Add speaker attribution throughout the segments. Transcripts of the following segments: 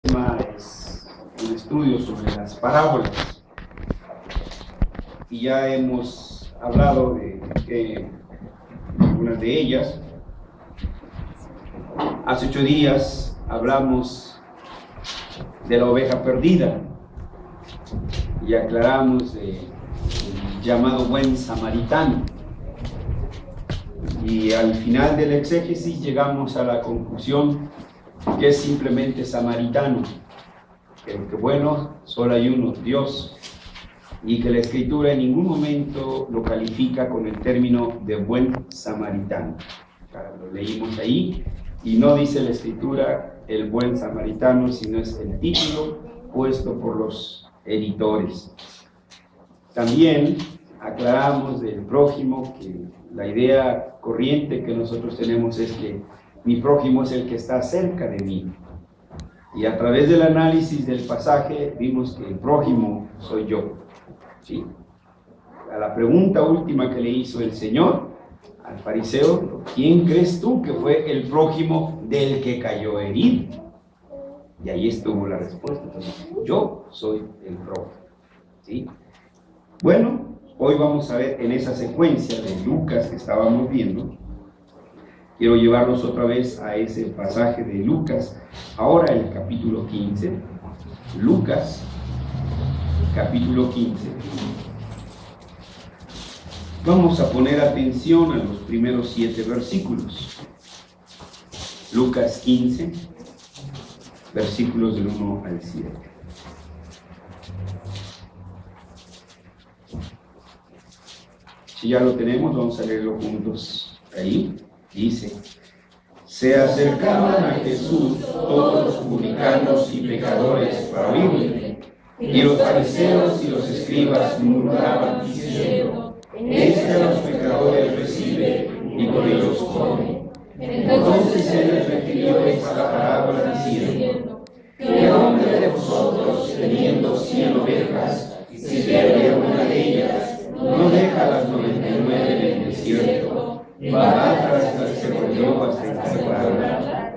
Speaker 1: tema es un estudio sobre las parábolas. Y ya hemos hablado de algunas de ellas. Hace 8 días hablamos de la oveja perdida y aclaramos el llamado buen samaritano. Y al final del exégesis llegamos a la conclusión que es simplemente samaritano, que bueno, solo hay uno, Dios, y que la Escritura en ningún momento lo califica con el término de buen samaritano. Lo leímos ahí, y no dice la Escritura el buen samaritano, sino es el título puesto por los editores. También aclaramos del prójimo que la idea corriente que nosotros tenemos es que mi prójimo es el que está cerca de mí. Y a través del análisis del pasaje vimos que el prójimo soy yo. ¿Sí? A la pregunta última que le hizo el Señor al fariseo, ¿quién crees tú que fue el prójimo del que cayó herido? Y ahí estuvo la respuesta. Entonces, yo soy el prójimo. ¿Sí? Bueno, hoy vamos a ver en esa secuencia de Lucas que estábamos viendo. Quiero llevarlos otra vez a ese pasaje de Lucas, ahora el capítulo 15. Lucas, capítulo 15. Vamos a poner atención a los primeros 7 versículos. Lucas 15, versículos del 1 al 7. Si ya lo tenemos, vamos a leerlo juntos. Ahí dice: se acercaban a Jesús todos los publicanos y pecadores para oírle, y los fariseos y los escribas murmuraban diciendo: este a los pecadores recibe y con ellos come. Entonces él les refirió esta parábola diciendo: ¿qué hombre de vosotros, teniendo 100 ovejas, si pierde una de ellas, no deja las 99 en el desierto, va tras la que se perdió hasta encontrarla?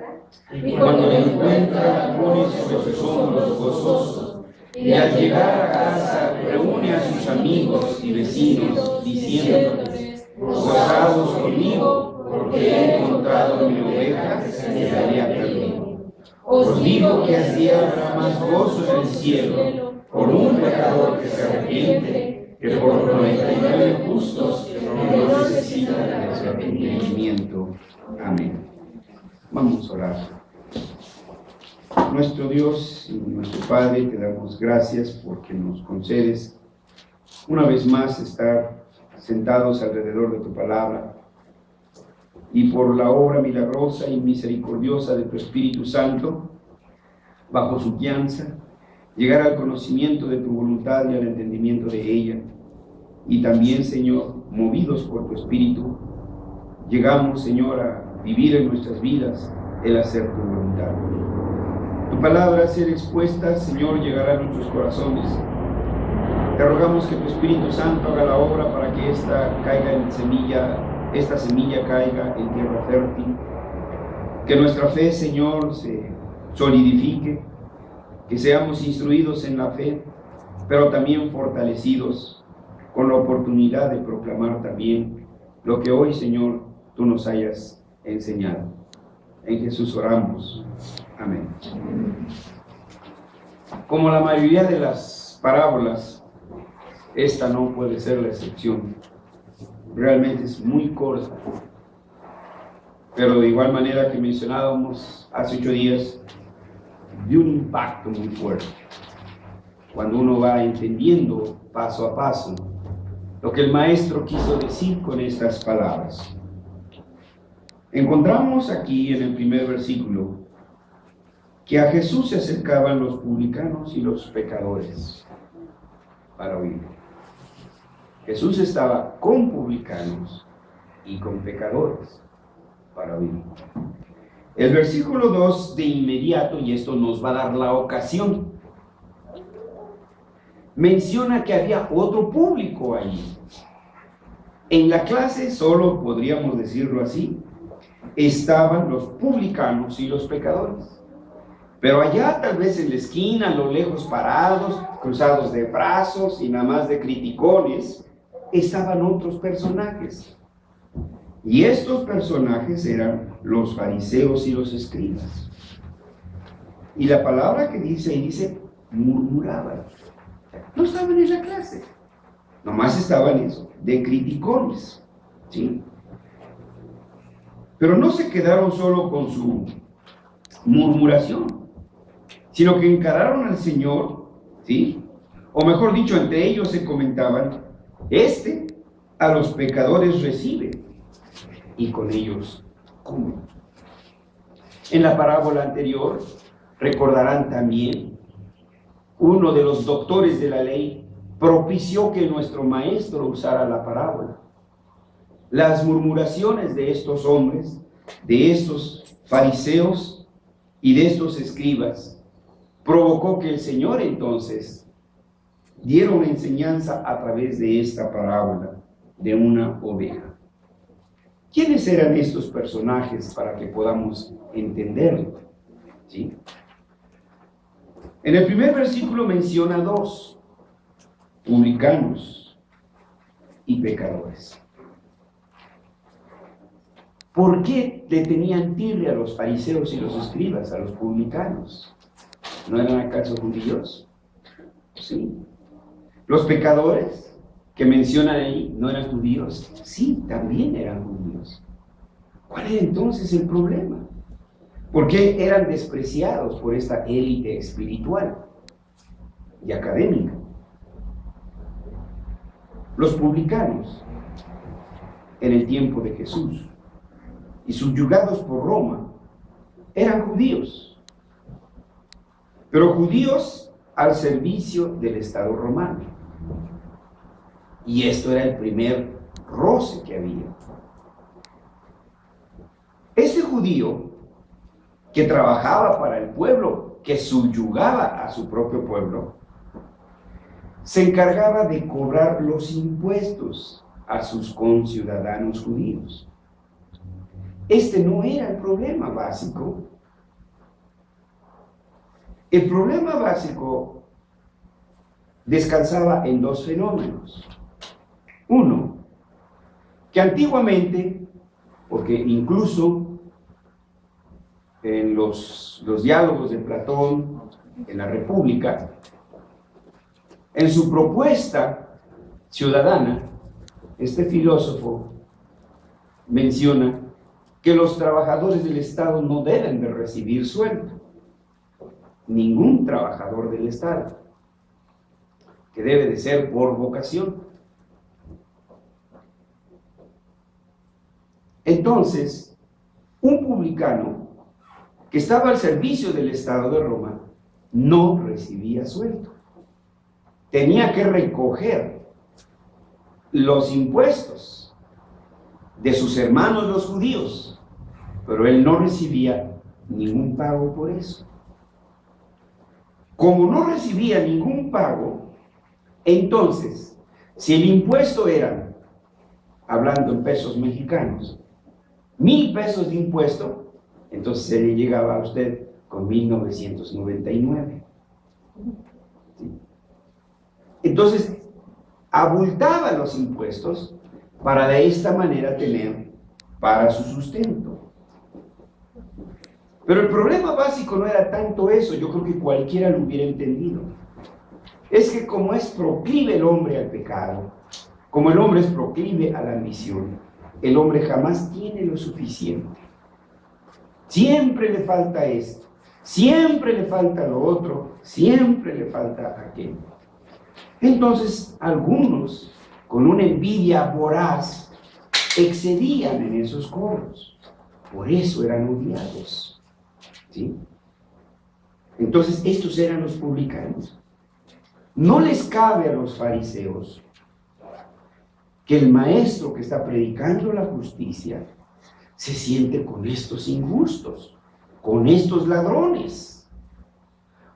Speaker 1: Y cuando la encuentra, pone sobre sus hombros gozosos, y al llegar a casa reúne a sus amigos y vecinos, diciéndoles: gozaos conmigo, porque he encontrado mi oveja que se me había perdido. Os digo que así habrá más gozo en el cielo por un pecador que se arrepiente que por 99 justos que no necesitan de su arrepentimiento. Amén. Vamos a orar. Nuestro Dios y nuestro Padre, te damos gracias porque nos concedes una vez más estar sentados alrededor de tu palabra, y por la obra milagrosa y misericordiosa de tu Espíritu Santo, bajo su guianza, llegar al conocimiento de tu voluntad y al entendimiento de ella. Y también, Señor, movidos por tu Espíritu, llegamos, Señor, a vivir en nuestras vidas el hacer tu voluntad. Tu palabra, ser expuesta, Señor, llegará a nuestros corazones. Te rogamos que tu Espíritu Santo haga la obra para que esta semilla caiga en tierra fértil. Que nuestra fe, Señor, se solidifique, que seamos instruidos en la fe, pero también fortalecidos con la oportunidad de proclamar también lo que hoy, Señor, tú nos hayas enseñado. En Jesús oramos. Amén. Como la mayoría de las parábolas, esta no puede ser la excepción. Realmente es muy corta, pero de igual manera que mencionábamos hace 8 días, de un impacto muy fuerte. Cuando uno va entendiendo paso a paso lo que el maestro quiso decir con estas palabras. Encontramos aquí en el primer versículo que a Jesús se acercaban los publicanos y los pecadores para oírlo. Jesús estaba con publicanos y con pecadores para oírlo. El versículo 2 de inmediato, y esto nos va a dar la ocasión, menciona que había otro público allí. En la clase, solo podríamos decirlo así, estaban los publicanos y los pecadores. Pero allá, tal vez en la esquina, a lo lejos parados, cruzados de brazos y nada más de criticones, estaban otros personajes. Y estos personajes eran los fariseos y los escribas. Y la palabra que dice ahí dice, murmuraban. No estaban en la clase, nomás estaban eso, de criticones, ¿sí? Pero no se quedaron solo con su murmuración, sino que encararon al Señor, ¿sí? O mejor dicho, entre ellos se comentaban, a los pecadores recibe, y con ellos come. En la parábola anterior, recordarán también, uno de los doctores de la ley propició que nuestro maestro usara la parábola. Las murmuraciones de estos hombres, de estos fariseos y de estos escribas, provocó que el Señor entonces diera una enseñanza a través de esta parábola de una oveja. ¿Quiénes eran estos personajes para que podamos entenderlo? ¿Sí? En el primer versículo menciona dos, publicanos y pecadores. ¿Por qué le tenían tirria a los fariseos y los escribas, a los publicanos? ¿No eran acaso judíos? Sí. ¿Los pecadores que mencionan ahí no eran judíos? Sí, también eran judíos. ¿Cuál era entonces el problema? ¿Por qué eran despreciados por esta élite espiritual y académica? Los publicanos, en el tiempo de Jesús, y subyugados por Roma, eran judíos, pero judíos al servicio del Estado romano. Y esto era el primer roce que había. Este judío que trabajaba para el pueblo, que subyugaba a su propio pueblo, se encargaba de cobrar los impuestos a sus conciudadanos judíos. Este no era el problema básico. El problema básico descansaba en dos fenómenos. Uno, que antiguamente, porque incluso en los diálogos de Platón, en la República, en su propuesta ciudadana, este filósofo menciona que los trabajadores del Estado no deben de recibir sueldo. Ningún trabajador del Estado, que debe de ser por vocación. Entonces, un publicano que estaba al servicio del Estado de Roma no recibía sueldo. Tenía que recoger los impuestos de sus hermanos los judíos, pero él no recibía ningún pago por eso. Como no recibía ningún pago, entonces, si el impuesto era, hablando en pesos mexicanos, 1,000 pesos de impuesto, entonces se le llegaba a usted con 1,999. ¿Sí? Entonces, abultaba los impuestos para de esta manera tener para su sustento. Pero el problema básico no era tanto eso, yo creo que cualquiera lo hubiera entendido. Es que como es proclive el hombre al pecado, como el hombre es proclive a la ambición, el hombre jamás tiene lo suficiente. Siempre le falta esto, siempre le falta lo otro, siempre le falta aquello. Entonces, algunos, con una envidia voraz, excedían en esos cobros. Por eso eran odiados. ¿Sí? Entonces, estos eran los publicanos. No les cabe a los fariseos que el maestro que está predicando la justicia se siente con estos injustos, con estos ladrones,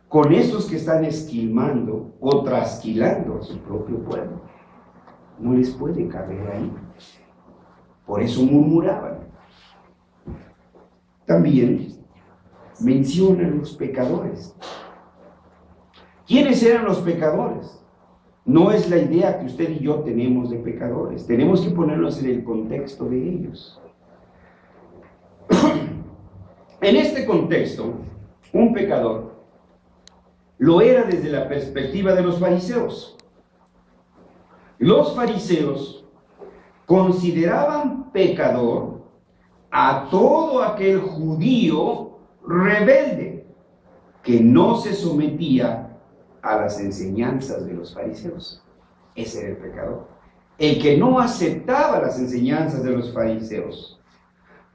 Speaker 1: con estos que están esquilmando o trasquilando a su propio pueblo. No les puede caber ahí. Por eso murmuraban. También menciona los pecadores. ¿Quiénes eran los pecadores? No es la idea que usted y yo tenemos de pecadores. Tenemos que ponernos en el contexto de ellos. En este contexto, un pecador lo era desde la perspectiva de los fariseos. Los fariseos consideraban pecador a todo aquel judío rebelde que no se sometía a las enseñanzas de los fariseos. Ese era el pecador. El que no aceptaba las enseñanzas de los fariseos.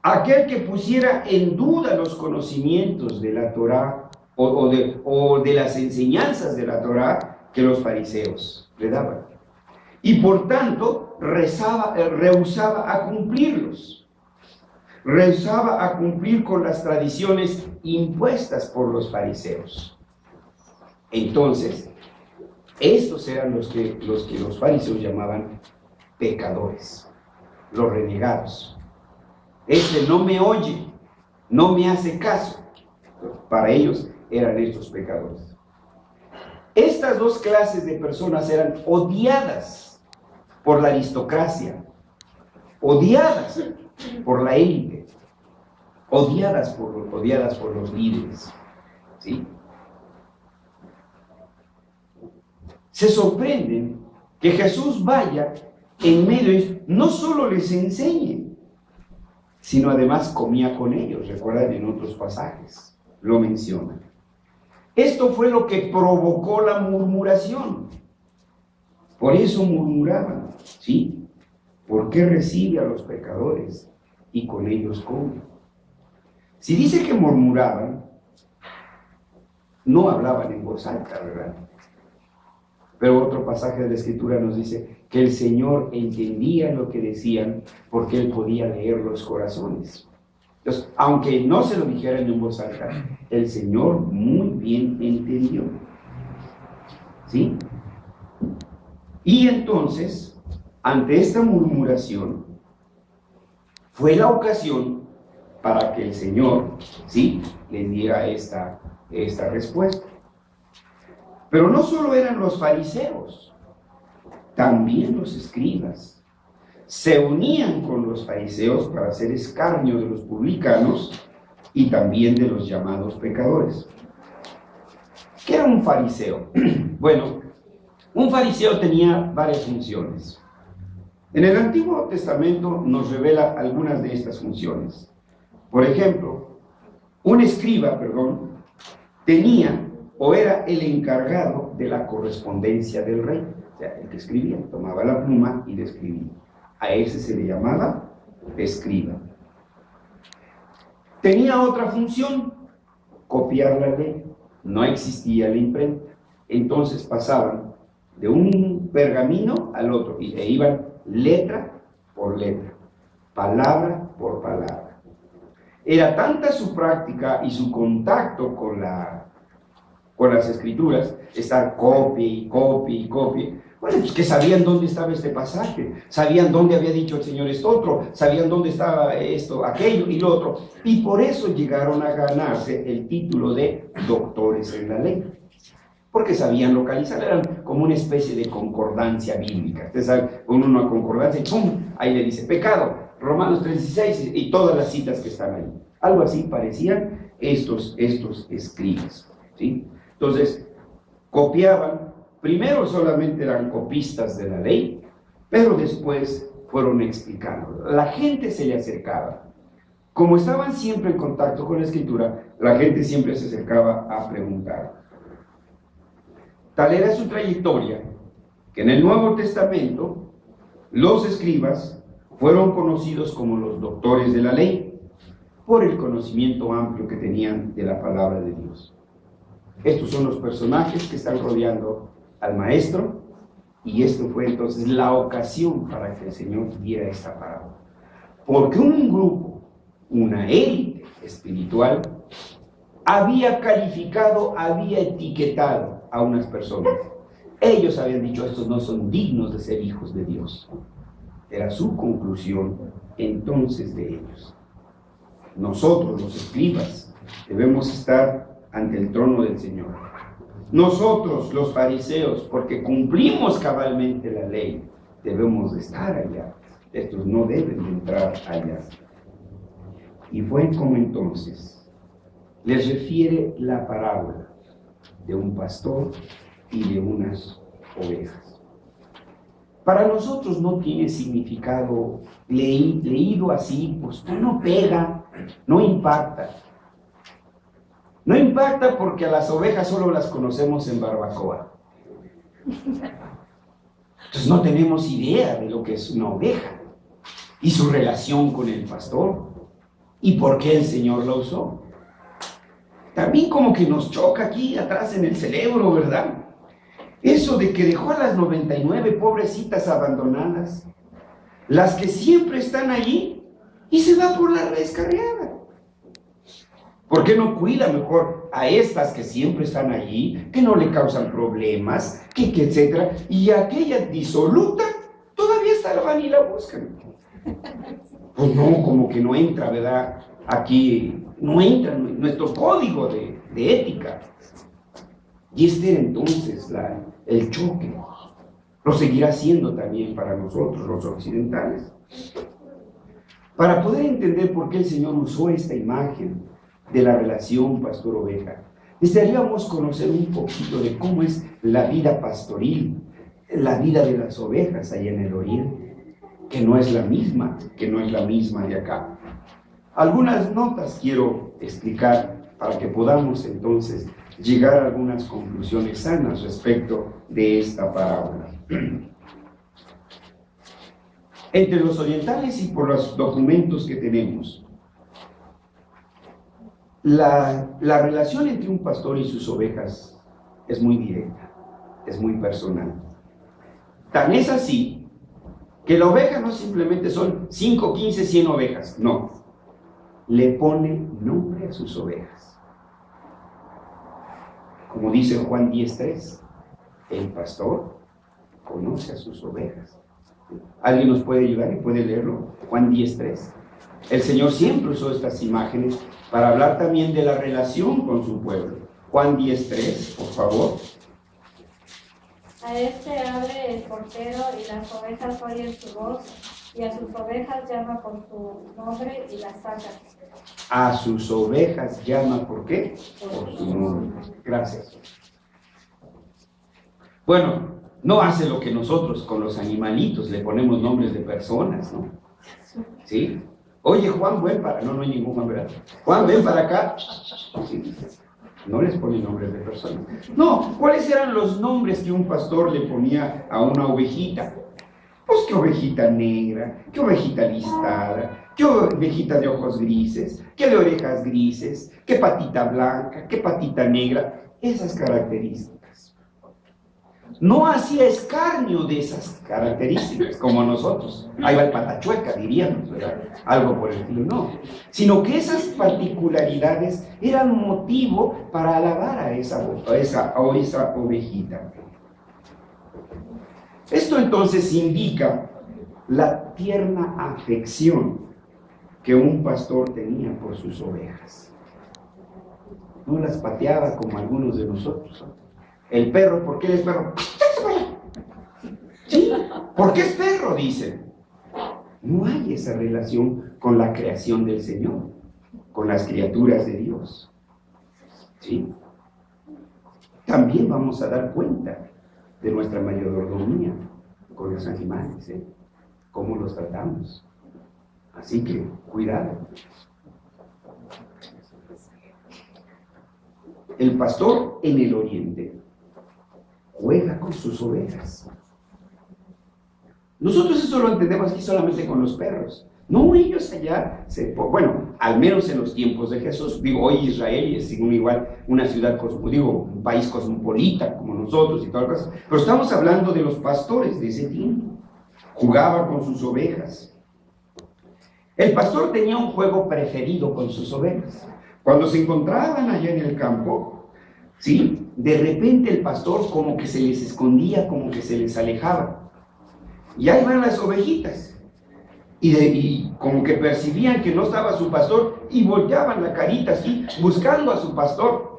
Speaker 1: Aquel que pusiera en duda los conocimientos de la Torá o de las enseñanzas de la Torá que los fariseos le daban. Y por tanto, rehusaba a cumplirlos. Rehusaba a cumplir con las tradiciones impuestas por los fariseos. Entonces, estos eran los que los fariseos llamaban pecadores, los renegados. Ese no me oye, no me hace caso. Para ellos eran estos pecadores. Estas dos clases de personas eran odiadas por la aristocracia, odiadas por la élite, odiadas por los líderes, ¿sí? Se sorprenden que Jesús vaya en medio de ellos, no solo les enseñe, sino además comía con ellos. Recuerdan, en otros pasajes lo mencionan. Esto fue lo que provocó la murmuración. Por eso murmuraban, ¿sí? ¿Por qué recibe a los pecadores y con ellos come? Si dice que murmuraban, no hablaban en voz alta, ¿verdad? Pero otro pasaje de la Escritura nos dice que el Señor entendía lo que decían porque Él podía leer los corazones. Entonces, aunque no se lo dijeran en voz alta, el Señor muy bien entendió. ¿Sí? Y entonces, ante esta murmuración, fue la ocasión para que el Señor, ¿sí?, les diera esta respuesta. Pero no solo eran los fariseos, también los escribas se unían con los fariseos para hacer escarnio de los publicanos y también de los llamados pecadores. ¿Qué era un fariseo? Bueno, un fariseo tenía varias funciones. En el Antiguo Testamento nos revela algunas de estas funciones. Por ejemplo, un escriba, tenía o era el encargado de la correspondencia del rey. O sea, el que escribía, tomaba la pluma y le escribía. A ese se le llamaba escriba. Tenía otra función, copiar la ley. No existía la imprenta. Entonces pasaban de un pergamino al otro e iban letra por letra, palabra por palabra. Era tanta su práctica y su contacto con las escrituras, estar copie y copie y copie. Bueno, pues que sabían dónde estaba este pasaje, sabían dónde había dicho el Señor esto otro, sabían dónde estaba esto, aquello y lo otro, y por eso llegaron a ganarse el título de doctores en la ley, porque sabían localizar, eran como una especie de concordancia bíblica. Ustedes saben, con una concordancia y ¡pum!, ahí le dice pecado, Romanos 3:16 y todas las citas que están ahí. Algo así parecían estos escribas, ¿sí? Entonces, copiaban. Primero solamente eran copistas de la ley, pero después fueron explicando. La gente se le acercaba. Como estaban siempre en contacto con la Escritura, la gente siempre se acercaba a preguntar. Tal era su trayectoria, que en el Nuevo Testamento, los escribas fueron conocidos como los doctores de la ley, por el conocimiento amplio que tenían de la palabra de Dios. Estos son los personajes que están rodeando al maestro, y esto fue entonces la ocasión para que el Señor diera esta parábola. Porque un grupo, una élite espiritual, había calificado, había etiquetado a unas personas. Ellos habían dicho, estos no son dignos de ser hijos de Dios. Era su conclusión entonces de ellos. Nosotros, los escribas, Debemos estar ante el trono del Señor. Nosotros, los fariseos, porque cumplimos cabalmente la ley, debemos de estar allá. Estos no deben de entrar allá. Y fue como entonces les refiere la parábola de un pastor y de unas ovejas. Para nosotros no tiene significado leído así, pues no pega, no impacta. No impacta porque a las ovejas solo las conocemos en barbacoa. Entonces no tenemos idea de lo que es una oveja y su relación con el pastor y por qué el Señor la usó. También como que nos choca aquí atrás en el cerebro, ¿verdad? Eso de que dejó a las 99 pobrecitas abandonadas, las que siempre están allí, y se va por la descarriada. ¿Por qué no cuida mejor a estas que siempre están allí, que no le causan problemas, que etcétera, y aquella disoluta todavía está la van y la buscan? Pues no, como que no entra, ¿verdad? Aquí no entra en nuestro código de ética. Y este era entonces el choque. Lo seguirá siendo también para nosotros, los occidentales. Para poder entender por qué el Señor usó esta imagen de la relación pastor-oveja, necesitaríamos conocer un poquito de cómo es la vida pastoril, la vida de las ovejas allá en el oriente, que no es la misma de acá. Algunas notas quiero explicar para que podamos entonces llegar a algunas conclusiones sanas respecto de esta parábola. Entre los orientales y por los documentos que tenemos, la relación entre un pastor y sus ovejas es muy directa, es muy personal. Tan es así que la oveja no simplemente son 5, 15, 100 ovejas, no. Le pone nombre a sus ovejas. Como dice Juan 10:3, el pastor conoce a sus ovejas. ¿Alguien nos puede ayudar y puede leerlo? Juan 10:3. El Señor siempre usó estas imágenes para hablar también de la relación con su pueblo. Juan 10:3, por favor.
Speaker 2: A este abre el portero y las ovejas oyen su voz, y a sus ovejas llama por su nombre y las saca.
Speaker 1: A sus ovejas llama, ¿por qué? Por su nombre. Gracias. Bueno, no hace lo que nosotros con los animalitos, le ponemos nombres de personas, ¿no? ¿Sí? Oye, Juan, ven para... No hay ningún Juan, ¿verdad? Juan, ven para acá. Sí. No les pone nombres de personas. No, ¿cuáles eran los nombres que un pastor le ponía a una ovejita? Pues qué ovejita negra, qué ovejita listada, qué ovejita de ojos grises, qué de orejas grises, qué patita blanca, qué patita negra. Esas características. No hacía escarnio de esas características, como nosotros. Ahí va el patachueca, diríamos, ¿verdad? Algo por el estilo, no. Sino que esas particularidades eran motivo para alabar a esa ovejita. Esto entonces indica la tierna afección que un pastor tenía por sus ovejas. No las pateaba como algunos de nosotros. El perro, ¿por qué es perro? ¿Sí? ¿Por qué es perro? Dicen. No hay esa relación con la creación del Señor, con las criaturas de Dios. ¿Sí? También vamos a dar cuenta de nuestra mayordomía con los animales, cómo los tratamos. Así que, cuidado. El pastor en el oriente juega con sus ovejas. Nosotros eso lo entendemos aquí solamente con los perros. No, ellos allá, bueno, al menos en los tiempos de Jesús, hoy Israel es igual una ciudad, un país cosmopolita como nosotros y todas las cosas, pero estamos hablando de los pastores de ese tiempo. Jugaba con sus ovejas. El pastor tenía un juego preferido con sus ovejas. Cuando se encontraban allá en el campo, ¿sí? De repente el pastor como que se les escondía, como que se les alejaba. Y ahí van las ovejitas. y como que percibían que no estaba su pastor y volteaban la carita así, buscando a su pastor.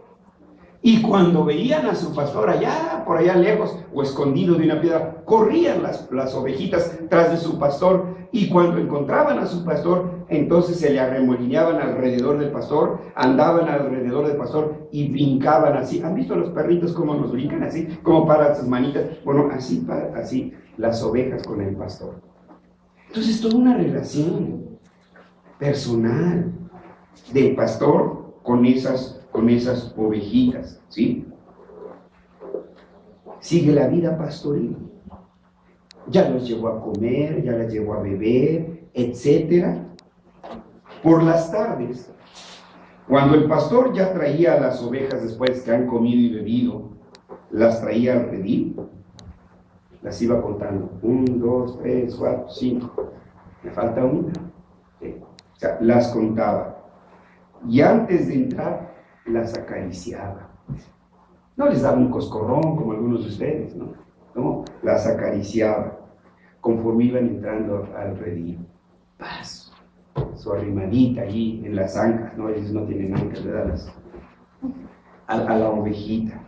Speaker 1: Y cuando veían a su pastor allá, por allá lejos, o escondido de una piedra, corrían las ovejitas tras de su pastor. Y cuando encontraban a su pastor, entonces se le arremolineaban alrededor del pastor, andaban alrededor del pastor y brincaban así. ¿Han visto los perritos cómo nos brincan así? Como para sus manitas. Bueno, así las ovejas con el pastor. Entonces, toda una relación personal del pastor con esas ovejitas, ¿sí? Sigue la vida pastoril. Ya los llevó a comer, ya las llevó a beber, etcétera. Por las tardes, cuando el pastor ya traía a las ovejas después que han comido y bebido, las traía al redil, las iba contando. 1, 2, 3, 4, 5. Me falta una. ¿Sí? O sea, las contaba. Y antes de entrar, las acariciaba. No les daba un coscorrón como algunos de ustedes, ¿no? No, las acariciaba conforme iban entrando al redil. Paz, su arrimadita allí en las ancas, ¿no? Ellos no tienen ancas, ¿verdad? A la ovejita.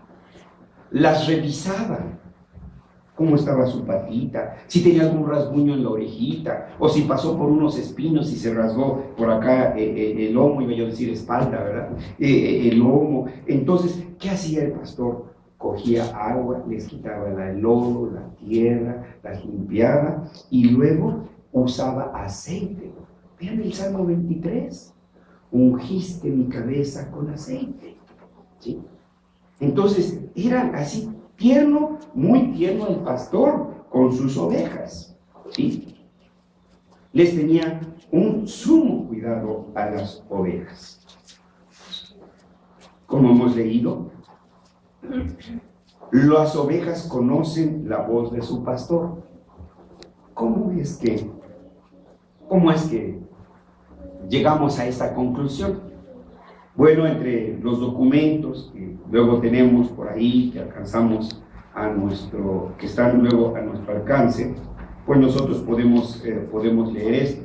Speaker 1: Las revisaban. Cómo estaba su patita, si tenía algún rasguño en la orejita, o si pasó por unos espinos y se rasgó por acá el lomo, iba yo a decir espalda, ¿verdad? El lomo. Entonces, ¿qué hacía el pastor? Cogía agua, les quitaba el lodo, la tierra, las limpiaba y luego usaba aceite. Vean el Salmo 23. Ungiste mi cabeza con aceite. ¿Sí? Entonces, eran así. Tierno, muy tierno el pastor con sus ovejas, ¿sí? Les tenía un sumo cuidado a las ovejas. Como hemos leído, las ovejas conocen la voz de su pastor. ¿Cómo es que llegamos a esta conclusión? Bueno, entre los documentos que luego tenemos por ahí, que alcanzamos que están luego a nuestro alcance, pues nosotros podemos leer esto.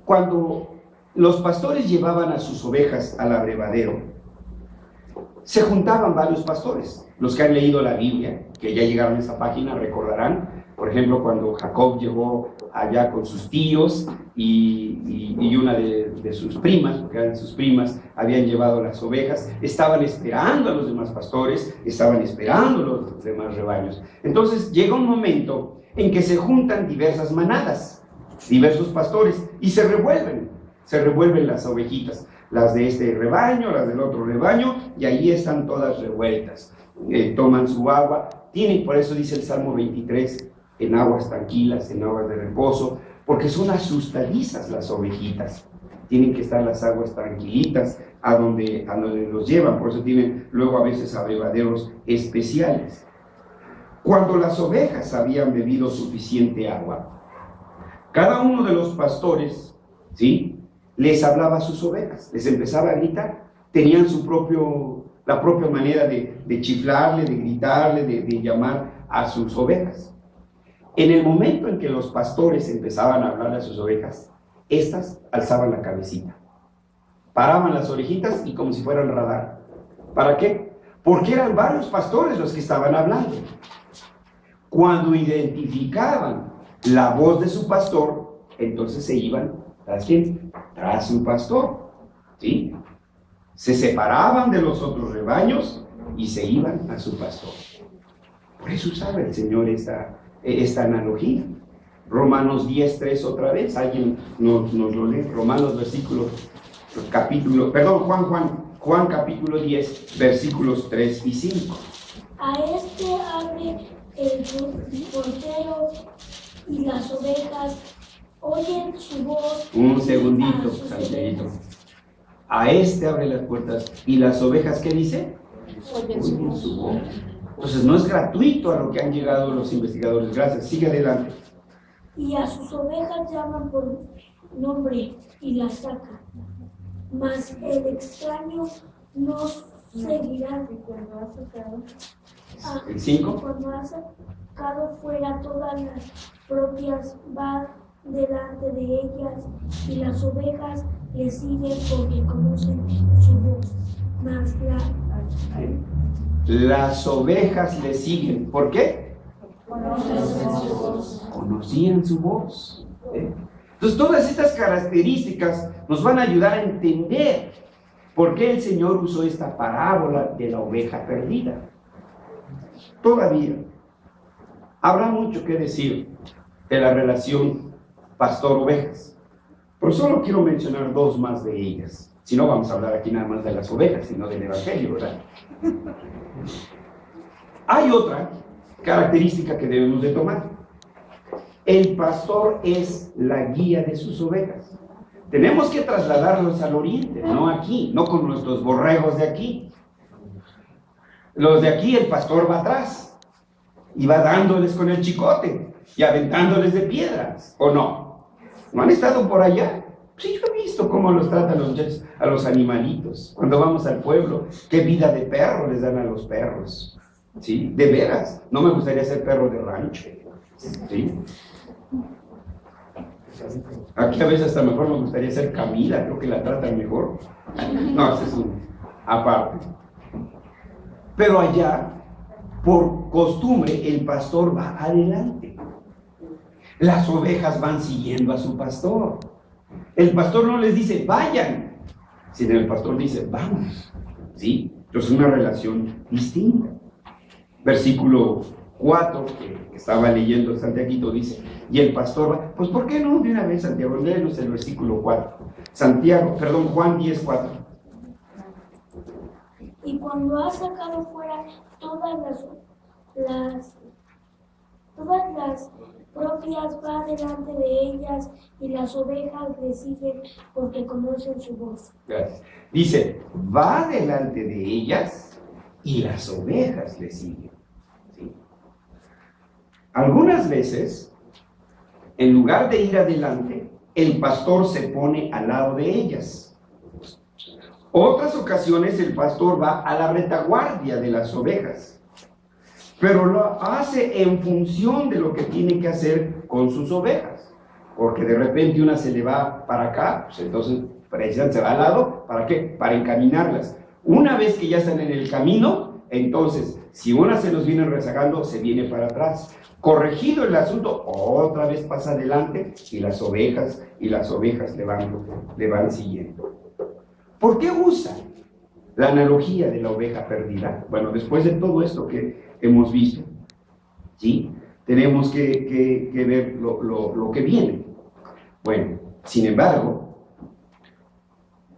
Speaker 1: Cuando los pastores llevaban a sus ovejas al abrevadero, se juntaban varios pastores. Los que han leído la Biblia, que ya llegaron a esta página, recordarán, por ejemplo, cuando Jacob llegó allá con sus tíos y una de sus primas, porque eran sus primas, habían llevado las ovejas, estaban esperando a los demás pastores, estaban esperando a los demás rebaños. Entonces llega un momento en que se juntan diversas manadas, diversos pastores, y se revuelven las ovejitas, las de este rebaño, las del otro rebaño, y ahí están todas revueltas. Toman su agua, por eso dice el Salmo 23, en aguas tranquilas, en aguas de reposo, porque son asustadizas las ovejitas. Tienen que estar las aguas tranquilitas a donde los llevan, por eso tienen luego a veces abrevaderos especiales. Cuando las ovejas habían bebido suficiente agua, cada uno de los pastores, ¿sí?, les hablaba a sus ovejas, les empezaba a gritar. Tenían la propia manera de chiflarle, de gritarle, de llamar a sus ovejas. En el momento en que los pastores empezaban a hablar a sus ovejas, estas alzaban la cabecita, paraban las orejitas y como si fueran radar. ¿Para qué? Porque eran varios pastores los que estaban hablando. Cuando identificaban la voz de su pastor, entonces se iban, ¿tras quién? Tras su pastor, ¿sí? Se separaban de los otros rebaños y se iban a su pastor. Por eso usaba el Señor esta analogía. Romanos 10:3 otra vez, alguien nos lo lee. Romanos Juan capítulo 10, versículos 3 y 5.
Speaker 3: A este abre el portero y las ovejas oyen su voz.
Speaker 1: Un segundito, Santiaguito. A este abre las puertas y las ovejas, ¿qué dice? Oyen su voz. Entonces no es gratuito a lo que han llegado los investigadores. Gracias, sigue adelante.
Speaker 3: Y a sus ovejas llaman por nombre y las sacan. Mas el extraño no seguirá.
Speaker 1: ¿El 5?
Speaker 3: sacado fuera todas las propias, va delante de ellas, y las ovejas le siguen porque conocen su voz. Mas
Speaker 1: las ovejas le siguen. ¿Por qué? Conocían su voz. Entonces, todas estas características nos van a ayudar a entender por qué el Señor usó esta parábola de la oveja perdida. Todavía habrá mucho que decir de la relación pastor-ovejas, pero solo quiero mencionar dos más de ellas. Si no, vamos a hablar aquí nada más de las ovejas, sino del Evangelio, ¿verdad? Hay otra característica que debemos de tomar. El pastor es la guía de sus ovejas. Tenemos que trasladarlos al oriente, no aquí, no con nuestros borregos de aquí. Los de aquí, el pastor va atrás y va dándoles con el chicote y aventándoles de piedras, ¿o no? ¿No han estado por allá? Sí, yo he visto cómo los tratan los muchachos a los animalitos. Cuando vamos al pueblo, qué vida de perro les dan a los perros. ¿Sí? De veras, no me gustaría ser perro de rancho. ¿Sí? Aquí a veces hasta mejor me gustaría ser Camila, creo que la tratan mejor. No, eso es un aparte. Pero allá, por costumbre, el pastor va adelante. Las ovejas van siguiendo a su pastor. El pastor no les dice, vayan, sino el pastor dice, vamos. ¿Sí? Entonces es una relación distinta. Versículo 4, que estaba leyendo Santiaguito, dice, y el pastor va, pues ¿por qué no de una vez, Santiago? Léenos el versículo 4. Juan 10:4.
Speaker 3: Y cuando ha sacado fuera todas las propias, va delante de ellas, y las ovejas le siguen porque conocen su voz.
Speaker 1: Gracias. Dice, va delante de ellas y las ovejas le siguen. ¿Sí? Algunas veces, en lugar de ir adelante, el pastor se pone al lado de ellas. Otras ocasiones el pastor va a la retaguardia de las ovejas, pero lo hace en función de lo que tiene que hacer con sus ovejas, porque de repente una se le va para acá, pues entonces precisamente se va al lado, ¿para qué? Para encaminarlas. Una vez que ya están en el camino, entonces, si una se nos viene rezagando, se viene para atrás. Corregido el asunto, otra vez pasa adelante y las ovejas le van siguiendo. ¿Por qué usa la analogía de la oveja perdida? Bueno, después de todo esto que hemos visto, ¿sí? Tenemos que ver lo que viene. Bueno, sin embargo,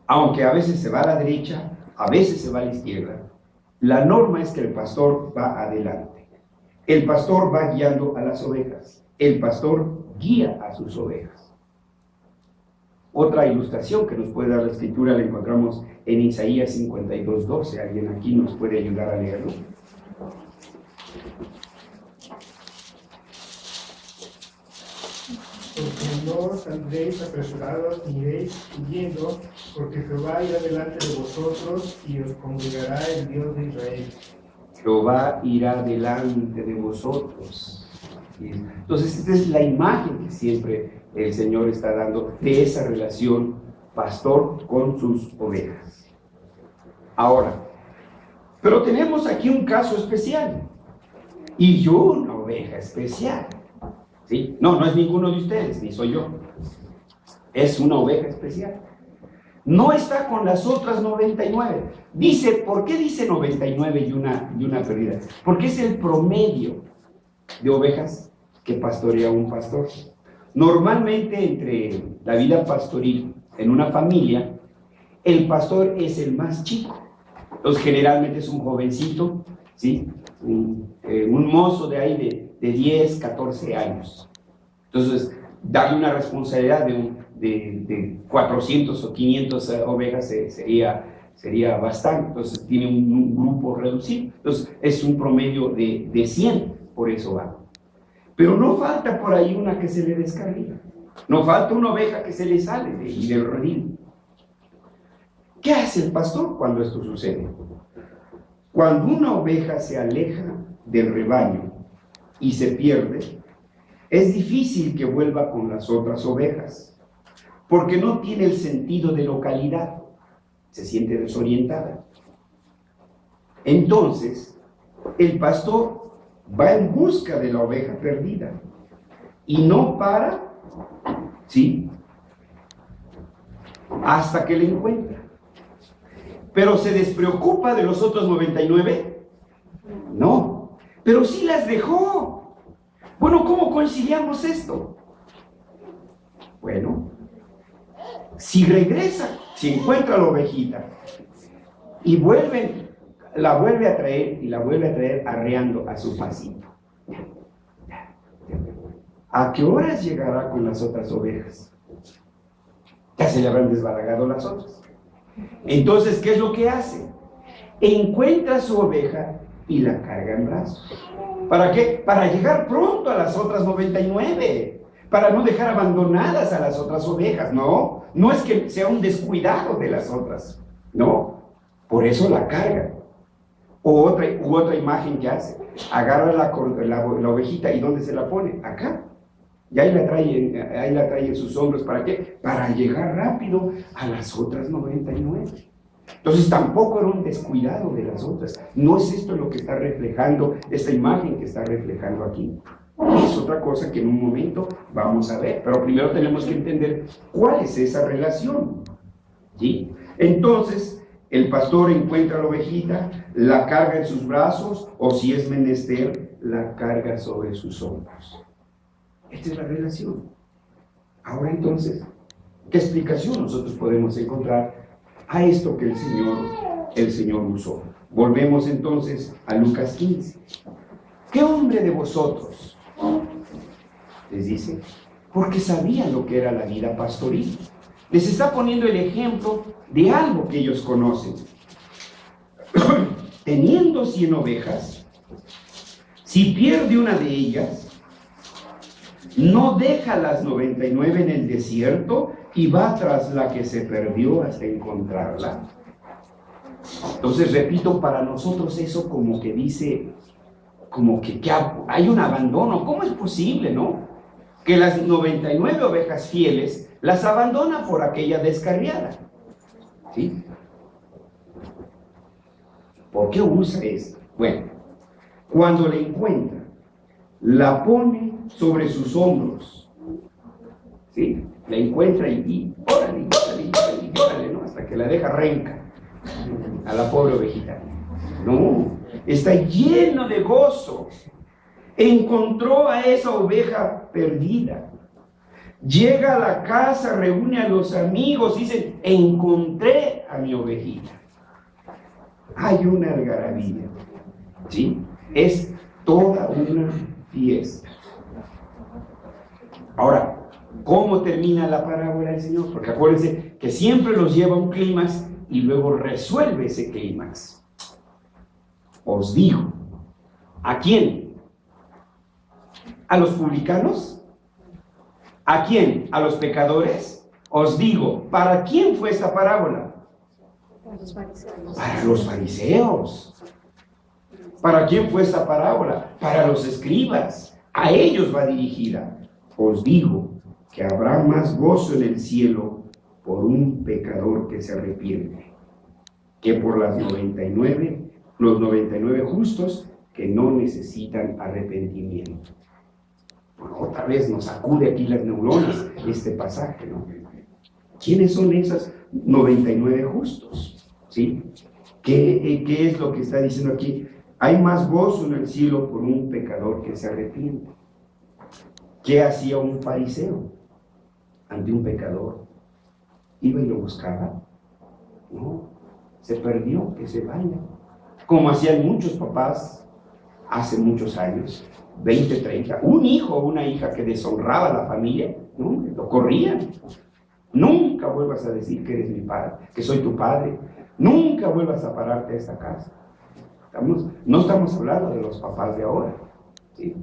Speaker 1: aunque a veces se va a la derecha, a veces se va a la izquierda, la norma es que el pastor va adelante. El pastor va guiando a las ovejas. El pastor guía a sus ovejas. Otra ilustración que nos puede dar la escritura la encontramos en Isaías 52:12. ¿Alguien aquí nos puede ayudar a leerlo?
Speaker 4: Porque no saldréis apresurados ni iréis huyendo, porque Jehová irá delante de vosotros y os congregará el Dios de Israel.
Speaker 1: Jehová irá delante de vosotros. Entonces, esta es la imagen que siempre el Señor está dando de esa relación pastor con sus ovejas. Ahora, pero tenemos aquí un caso especial y yo una oveja especial. ¿Sí? No es ninguno de ustedes, ni soy yo. Es una oveja especial. No está con las otras 99. Dice, ¿por qué dice 99 y una perdida? Porque es el promedio de ovejas que pastorea un pastor. Normalmente entre la vida pastoril en una familia, el pastor es el más chico. Entonces generalmente es un jovencito, ¿sí? Un mozo de ahí de 10, 14 años. Entonces, darle una responsabilidad de 400 o 500 ovejas sería bastante. Entonces, tiene un grupo reducido. Entonces, es un promedio de 100, por eso va. Pero no falta por ahí una que se le descarrila. No falta una oveja que se le sale del redil. ¿Qué hace el pastor cuando esto sucede? Cuando una oveja se aleja del rebaño, y se pierde, es difícil que vuelva con las otras ovejas, porque no tiene el sentido de localidad, se siente desorientada. Entonces, el pastor va en busca de la oveja perdida y no para, ¿sí?, hasta que la encuentra. ¿Pero se despreocupa de los otros 99? No, pero sí las dejó. Bueno, ¿cómo conciliamos esto? Bueno, si regresa, si encuentra la ovejita y la vuelve a traer y la vuelve a traer arreando a su pasito, ¿a qué horas llegará con las otras ovejas? Ya se le habrán desbaragado las otras. Entonces, ¿qué es lo que hace? Encuentra su oveja y la carga en brazos. ¿Para qué? Para llegar pronto a las otras 99, para no dejar abandonadas a las otras ovejas. No, no es que sea un descuidado de las otras, no, por eso la carga. Otra imagen que hace, agarra la ovejita y ¿dónde se la pone? Acá. Y ahí la trae en sus hombros. ¿Para qué? Para llegar rápido a las otras 99. Entonces tampoco era un descuidado de las otras. No es esto lo que está reflejando, esta imagen que está reflejando aquí. Es otra cosa que en un momento vamos a ver. Pero primero tenemos que entender cuál es esa relación, ¿sí? Entonces, el pastor encuentra la ovejita, la carga en sus brazos, o si es menester, la carga sobre sus hombros. Esta es la relación. Ahora entonces, ¿qué explicación nosotros podemos encontrar a esto que el Señor usó? Volvemos entonces a Lucas 15. ¿Qué hombre de vosotros? Les dice, porque sabían lo que era la vida pastoril. Les está poniendo el ejemplo de algo que ellos conocen. Teniendo 100 ovejas, si pierde una de ellas, no deja las 99 en el desierto y va tras la que se perdió hasta encontrarla. Entonces, repito, para nosotros eso como que dice, como que hay un abandono. ¿Cómo es posible, no? Que las 99 ovejas fieles las abandona por aquella descarriada. ¿Sí? ¿Por qué usa esto? Bueno, cuando la encuentra, la pone sobre sus hombros, ¿sí? La encuentra y órale, ¿no? Hasta que la deja renca a la pobre ovejita. No, está lleno de gozo. Encontró a esa oveja perdida. Llega a la casa, reúne a los amigos, dice, encontré a mi ovejita. Hay una algarabía, ¿sí? Es toda una fiesta. Ahora, ¿cómo termina la parábola del Señor? Porque acuérdense que siempre los lleva a un clímax y luego resuelve ese clímax. Os digo, ¿a quién? ¿A los publicanos? ¿A quién? ¿A los pecadores? Os digo, ¿para quién fue esta parábola? Para los fariseos. ¿Para quién fue esta parábola? Para los escribas. A ellos va dirigida. Os digo que habrá más gozo en el cielo por un pecador que se arrepiente, que por los 99 justos que no necesitan arrepentimiento. Bueno, otra vez nos sacude aquí las neuronas este pasaje, ¿no? ¿Quiénes son esos 99 justos? ¿Sí? ¿Qué es lo que está diciendo aquí? Hay más gozo en el cielo por un pecador que se arrepiente. ¿Qué hacía un fariseo ante un pecador? ¿Iba y lo buscaba? No, se perdió, que se vaya. Como hacían muchos papás hace muchos años, 20, 30, un hijo o una hija que deshonraba a la familia, ¿no? Lo corrían. Nunca vuelvas a decir que eres mi padre, que soy tu padre. Nunca vuelvas a pararte a esta casa. No estamos hablando de los papás de ahora, ¿sí?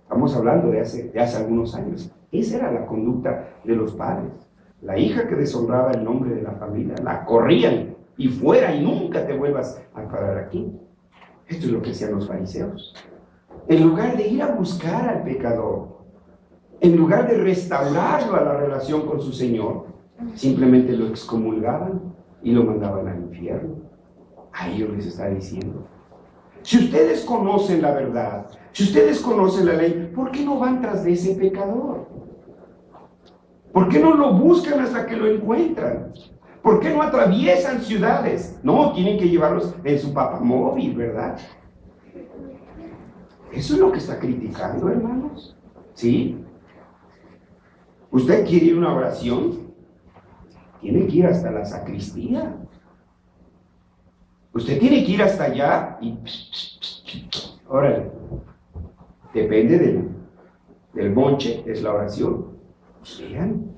Speaker 1: Estamos hablando de hace algunos años. Esa era la conducta de los padres. La hija que deshonraba el nombre de la familia, la corrían y fuera y nunca te vuelvas a parar aquí. Esto es lo que hacían los fariseos. En lugar de ir a buscar al pecador, en lugar de restaurarlo a la relación con su Señor, simplemente lo excomulgaban y lo mandaban al infierno. A ellos les está diciendo: si ustedes conocen la verdad, si ustedes conocen la ley, ¿por qué no van tras de ese pecador? ¿Por qué no lo buscan hasta que lo encuentran? ¿Por qué no atraviesan ciudades? No, tienen que llevarlos en su papamóvil, ¿verdad? Eso es lo que está criticando, hermanos. ¿Sí? ¿Usted quiere ir a una oración? Tiene que ir hasta la sacristía. Usted tiene que ir hasta allá y... órale. Depende del bonche, es la oración. Vean.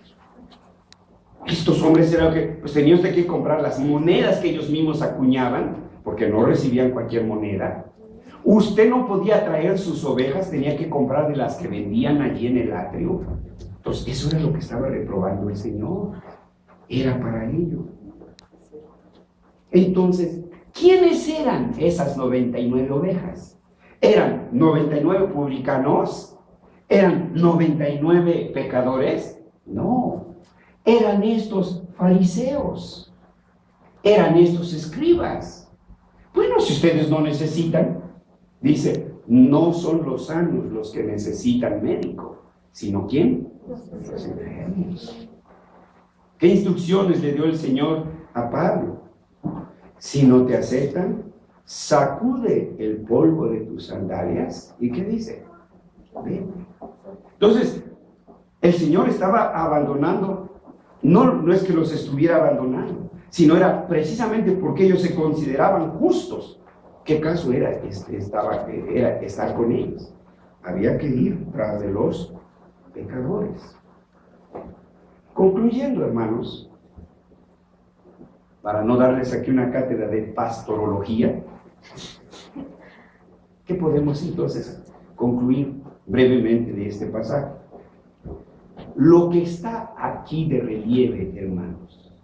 Speaker 1: Estos hombres eran que, pues tenía usted que comprar las monedas que ellos mismos acuñaban, porque no recibían cualquier moneda. Usted no podía traer sus ovejas, tenía que comprar de las que vendían allí en el atrio. Entonces, eso era lo que estaba reprobando el Señor. Era para ello. Entonces, ¿quiénes eran esas 99 ovejas? ¿Eran 99 publicanos? ¿Eran 99 pecadores? No. Eran estos fariseos. Eran estos escribas. Bueno, si ustedes no necesitan, dice, no son los sanos los que necesitan médico, sino ¿quién? Los enfermos. ¿Qué instrucciones le dio el Señor a Pablo? Si no te aceptan, sacude el polvo de tus sandalias. ¿Y qué dice? Ven. Entonces, el Señor estaba abandonando, no es que los estuviera abandonando, sino era precisamente porque ellos se consideraban justos. ¿Qué caso era estar con ellos? Había que ir tras de los pecadores. Concluyendo, hermanos, para no darles aquí una cátedra de pastorología, ¿qué podemos entonces concluir brevemente de este pasaje? Lo que está aquí de relieve, hermanos,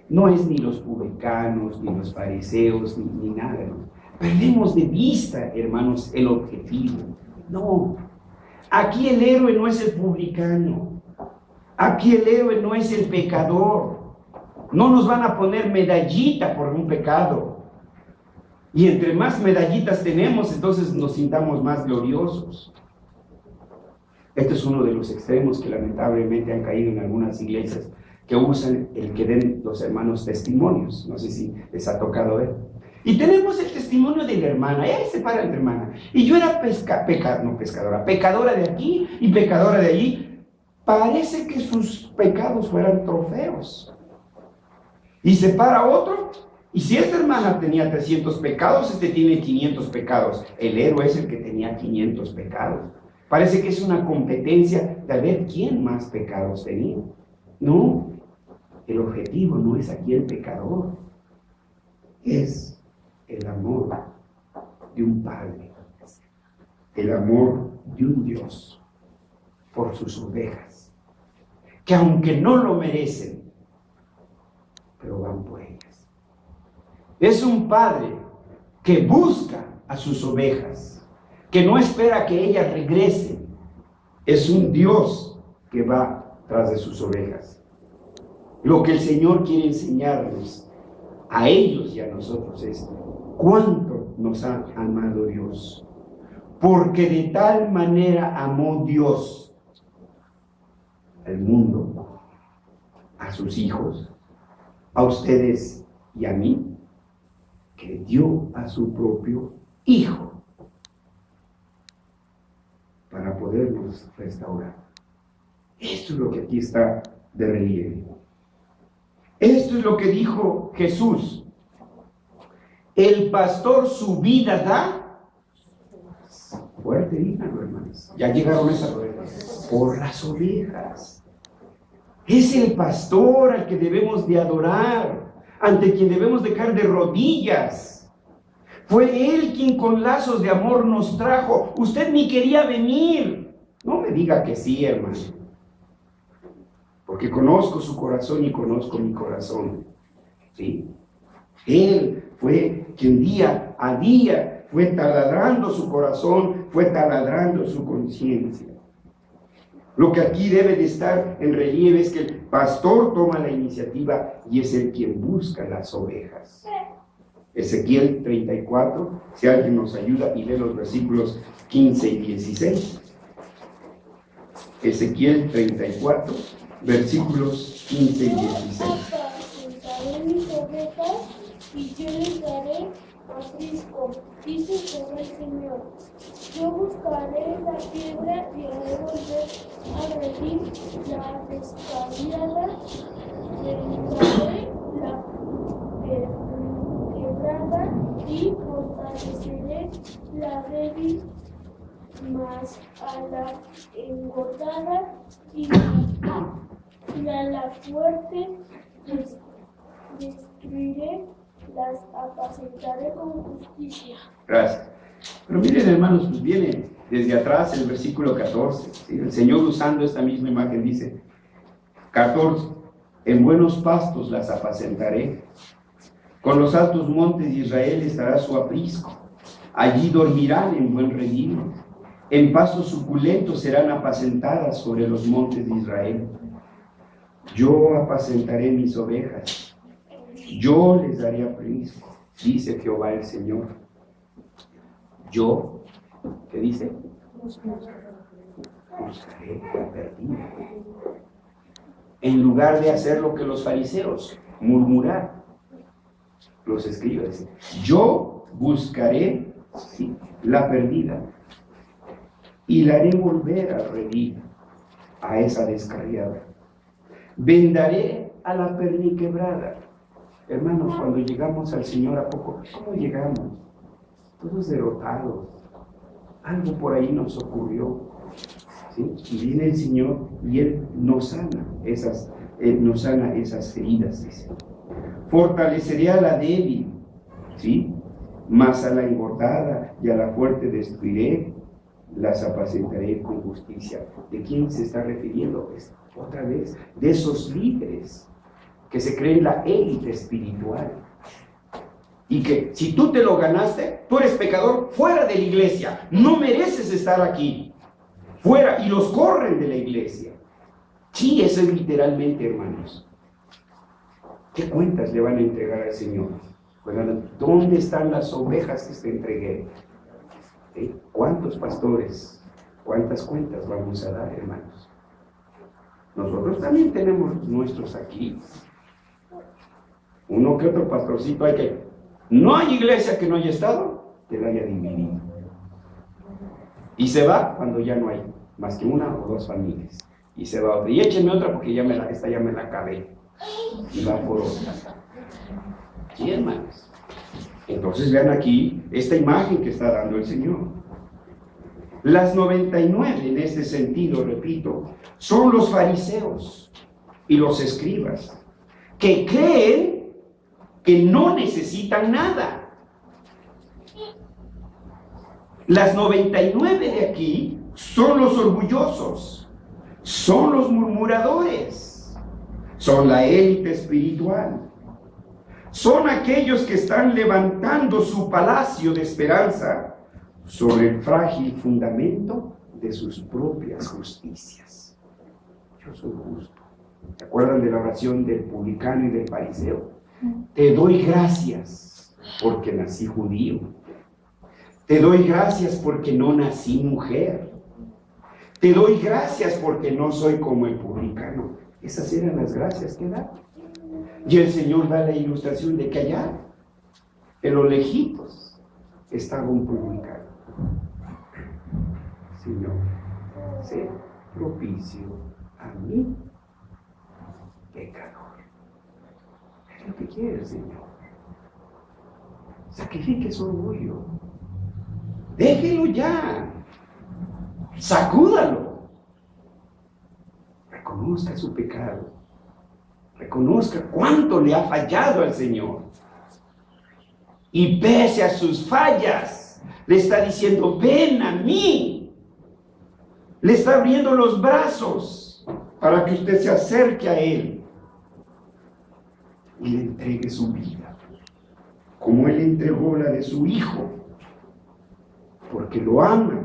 Speaker 1: no es ni los publicanos, ni los fariseos, ni nada, ¿no? Perdemos de vista, hermanos, el objetivo. No, aquí el héroe no es el publicano, aquí el héroe no es el pecador. No nos van a poner medallita por un pecado. Y entre más medallitas tenemos, entonces nos sintamos más gloriosos. Este es uno de los extremos que lamentablemente han caído en algunas iglesias, que usan el que den los hermanos testimonios. No sé si les ha tocado ver. Y tenemos el testimonio de la hermana, y ahí se para la hermana. Y yo era pecadora de aquí y pecadora de allí. Parece que sus pecados fueran trofeos. Y se para otro, y si esta hermana tenía 300 pecados, este tiene 500 pecados. El héroe es el que tenía 500 pecados. Parece que es una competencia de ver quién más pecados tenía. No, el objetivo no es aquí el pecador, es el amor de un Padre, el amor de un Dios por sus ovejas, que aunque no lo merecen, pero van por ellas. Es un Padre que busca a sus ovejas, que no espera que ellas regresen. Es un Dios que va tras de sus ovejas. Lo que el Señor quiere enseñarnos a ellos y a nosotros es cuánto nos ha amado Dios. Porque de tal manera amó Dios al mundo, a sus hijos, a ustedes y a mí, que dio a su propio Hijo para podernos restaurar. Esto es lo que aquí está de relieve. Esto es lo que dijo Jesús. El pastor su vida da. Fuerte, díganlo, hermanos. Ya llegaron esas ovejas. Por las ovejas. Es el pastor al que debemos de adorar, ante quien debemos de caer de rodillas. Fue Él quien con lazos de amor nos trajo. Usted ni quería venir. No me diga que sí, hermano. Porque conozco su corazón y conozco mi corazón. ¿Sí? Él fue quien día a día fue taladrando su corazón, fue taladrando su conciencia. Lo que aquí debe de estar en relieve es que el pastor toma la iniciativa y es el quien busca las ovejas. Ezequiel 34, si alguien nos ayuda y lee los versículos 15 y 16. Ezequiel 34, versículos 15 y 16.
Speaker 3: Apacentaré mis ovejas y yo les daré aprisco, dice Jehová el Señor. Yo buscaré la piedra y haré volver a redil la descarriada, derribaré la quebrada y fortaleceré la débil, mas a la engordada y a la fuerte destruiré, las apacentaré con justicia.
Speaker 1: Gracias. Pero miren, hermanos, pues viene desde atrás el versículo 14. ¿Sí? El Señor, usando esta misma imagen, dice 14: en buenos pastos las apacentaré, con los altos montes de Israel estará su aprisco, allí dormirán en buen redil, en pastos suculentos serán apacentadas sobre los montes de Israel. Yo apacentaré mis ovejas, yo les daré aprisco, dice Jehová el Señor. Yo, ¿qué dice? Buscaré la perdida. En lugar de hacer lo que los fariseos, murmurar, los escribas, yo buscaré, sí, la perdida y la haré volver al redil, a esa descarriada. Vendaré a la perniquebrada. Hermanos, cuando llegamos al Señor, ¿a poco? ¿Cómo llegamos? Todos derrotados. Algo por ahí nos ocurrió, ¿sí? Y viene el Señor y Él nos sana esas heridas, dice. Fortaleceré a la débil, ¿sí? Mas a la engordada y a la fuerte destruiré, las apacentaré con justicia. ¿De quién se está refiriendo? Pues, otra vez, de esos líderes que se creen la élite espiritual. Y que si tú te lo ganaste, tú eres pecador fuera de la iglesia, no mereces estar aquí, fuera, y los corren de la iglesia. Sí, eso es literalmente, hermanos. ¿Qué cuentas le van a entregar al Señor? ¿Dónde están las ovejas que te entregué? ¿Cuántos pastores, cuántas cuentas vamos a dar, hermanos? Nosotros también tenemos los nuestros aquí. Uno que otro pastorcito hay que... No hay iglesia que no haya estado, que la haya dividido. Y se va cuando ya no hay más que una o dos familias. Y se va otra. Y échenme otra porque esta ya me la acabé. Y va por otra. ¿Sí, hermanos? Entonces vean aquí esta imagen que está dando el Señor. Las 99 en este sentido, repito, son los fariseos y los escribas que creen que no necesitan nada. Las 99 de aquí son los orgullosos, son los murmuradores, son la élite espiritual, son aquellos que están levantando su palacio de esperanza sobre el frágil fundamento de sus propias justicias. Yo soy justo. ¿Se acuerdan de la oración del publicano y del fariseo? Te doy gracias porque nací judío. Te doy gracias porque no nací mujer. Te doy gracias porque no soy como el publicano. Esas eran las gracias que da. Y el Señor da la ilustración de que allá, en los lejitos, estaba un publicano. Señor, sé propicio a mí, pecador. Es lo que quiere el Señor. Sacrifique su orgullo. Déjelo ya. Sacúdalo. Reconozca su pecado. Reconozca cuánto le ha fallado al Señor. Y pese a sus fallas, le está diciendo, ven a mí. Le está abriendo los brazos para que usted se acerque a Él y le entregue su vida, como Él entregó la de su Hijo,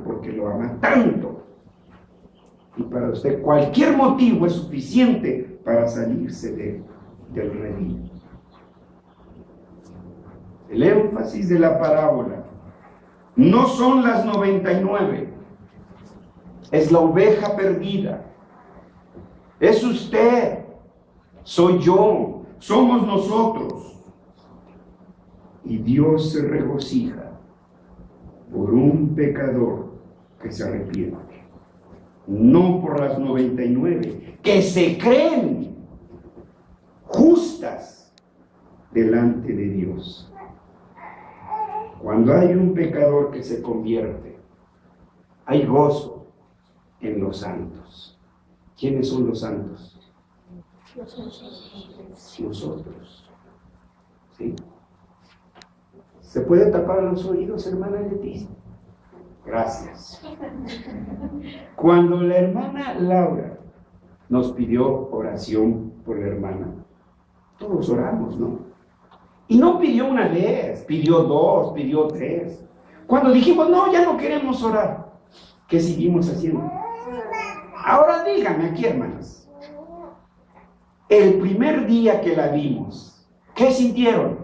Speaker 1: porque lo ama tanto. Y para usted cualquier motivo es suficiente para salirse del redil. El énfasis de la parábola no son las 99, es la oveja perdida. Es usted, soy yo, somos nosotros. Y Dios se regocija por un pecador que se arrepiente, no por las 99 que se creen justas delante de Dios. Cuando hay un pecador que se convierte, hay gozo en los santos. ¿Quiénes son los santos? Nosotros. ¿Sí? ¿Se puede tapar los oídos, hermana Leticia? Gracias. Cuando la hermana Laura nos pidió oración por la hermana, todos oramos, ¿no? Y no pidió una vez, pidió dos, pidió tres. Cuando dijimos, no, ya no queremos orar, ¿qué seguimos haciendo? Ahora díganme aquí, hermanas. El primer día que la vimos, ¿qué sintieron?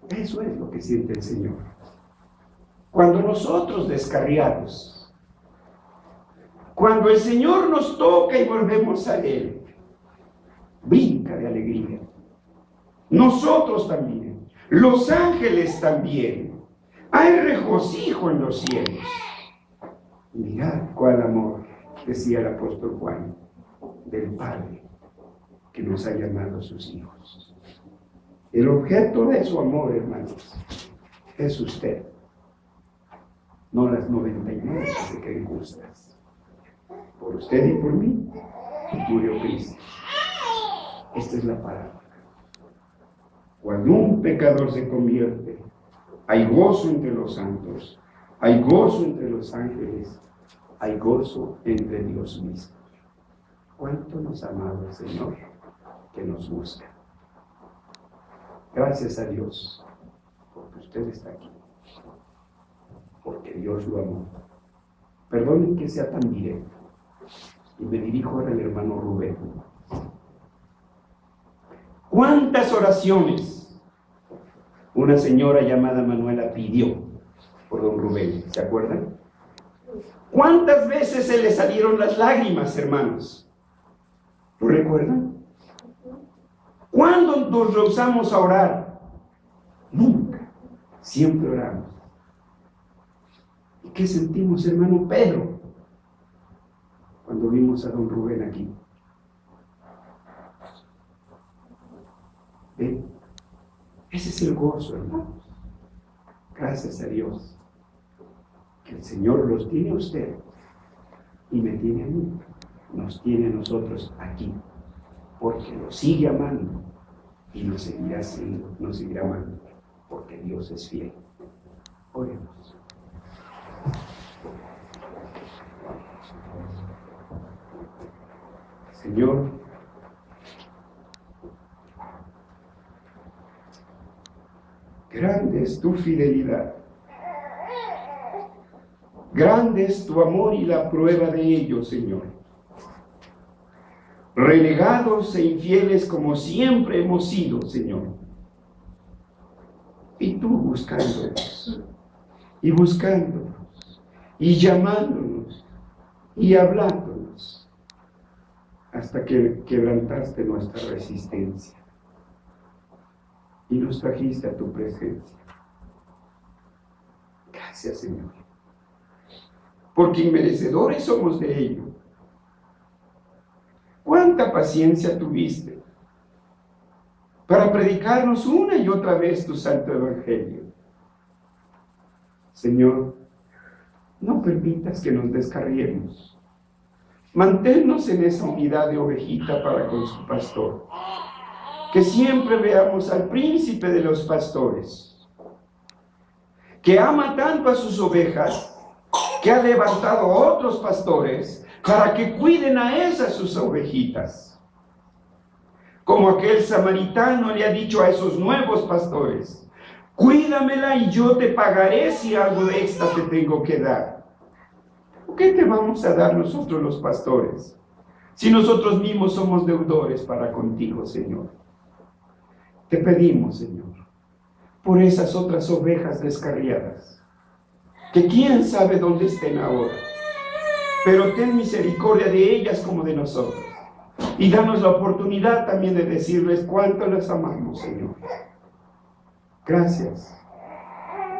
Speaker 1: Eso es lo que siente el Señor. Cuando nosotros descarriados, cuando el Señor nos toca y volvemos a Él, brinca de alegría. Nosotros también, los ángeles también. Hay regocijo en los cielos. Mirad cuál amor, decía el apóstol Juan, del Padre que nos ha llamado sus hijos. El objeto de su amor, hermanos, es usted, no las 99 que se creen justas. Por usted y por mí, murió Cristo. Esta es la parábola. Cuando un pecador se convierte, hay gozo entre los santos, hay gozo entre los ángeles, hay gozo entre Dios mismo. ¿Cuánto nos ha amado el Señor que nos busca? Gracias a Dios, porque usted está aquí, porque Dios lo amó. Perdonen que sea tan directo, y me dirijo ahora al hermano Rubén. ¿Cuántas oraciones una señora llamada Manuela pidió por don Rubén? ¿Se acuerdan? ¿Cuántas veces se le salieron las lágrimas, hermanos? ¿Lo recuerdan? ¿Cuándo nos rehusamos a orar? Nunca. Siempre oramos. ¿Y qué sentimos, hermano Pedro, cuando vimos a don Rubén aquí? ¿Ven? Ese es el gozo, hermanos. Gracias a Dios que el Señor los tiene a usted y me tiene a mí, nos tiene a nosotros aquí, porque nos sigue amando y nos seguirá amando, porque Dios es fiel. Oremos. Señor, grande es tu fidelidad, grande es tu amor y la prueba de ello, Señor. Renegados e infieles como siempre hemos sido, Señor. Y tú buscándonos, y buscándonos, y llamándonos, y hablándonos, hasta que quebrantaste nuestra resistencia y nos trajiste a tu presencia. Gracias, Señor, porque inmerecedores somos de ello. ¿Cuánta paciencia tuviste para predicarnos una y otra vez tu santo evangelio? Señor, no permitas que nos descarriemos. Manténnos en esa unidad de ovejita para con su pastor. Que siempre veamos al príncipe de los pastores, que ama tanto a sus ovejas, que ha levantado a otros pastores para que cuiden a esas sus ovejitas. como aquel samaritano le ha dicho a esos nuevos pastores: cuídamela y yo te pagaré si algo de extra te tengo que dar. ¿Qué te vamos a dar nosotros los pastores, si nosotros mismos somos deudores para contigo, Señor? Te pedimos, Señor, por esas otras ovejas descarriadas, que quién sabe dónde estén ahora, pero ten misericordia de ellas como de nosotros, y danos la oportunidad también de decirles cuánto las amamos, Señor. Gracias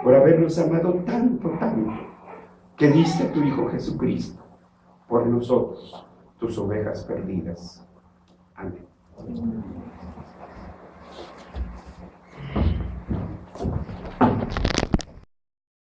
Speaker 1: por habernos amado tanto, tanto, que diste a tu Hijo Jesucristo por nosotros, tus ovejas perdidas. Amén.